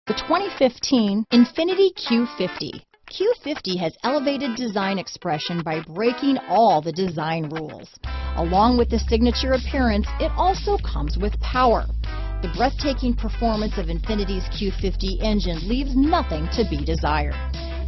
The 2015 Infiniti Q50. Q50 has elevated design expression by breaking all the design rules. Along with the signature appearance, it also comes with power. The breathtaking performance of Infiniti's Q50 engine leaves nothing to be desired.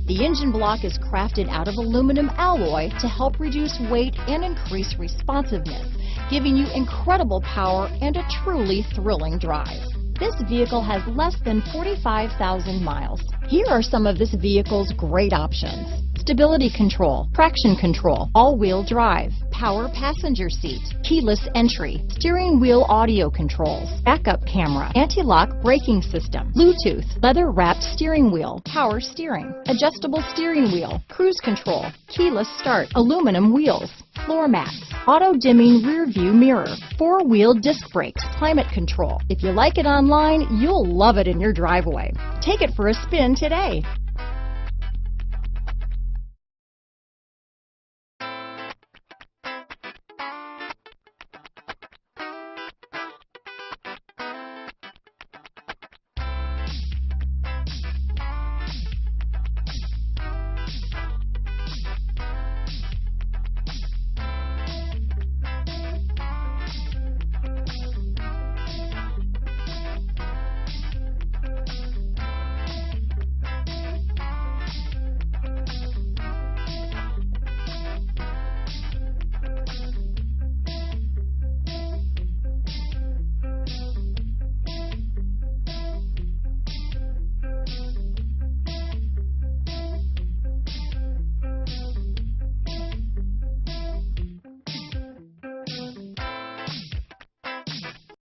The engine block is crafted out of aluminum alloy to help reduce weight and increase responsiveness, giving you incredible power and a truly thrilling drive. This vehicle has less than 45,000 miles. Here are some of this vehicle's great options: stability control, traction control, all-wheel drive, power passenger seat, keyless entry, steering wheel audio controls, backup camera, anti-lock braking system, Bluetooth, leather-wrapped steering wheel, power steering, adjustable steering wheel, cruise control, keyless start, aluminum wheels, floor mats, auto-dimming rear view mirror, four-wheel disc brakes, climate control. If you like it online, you'll love it in your driveway. Take it for a spin today.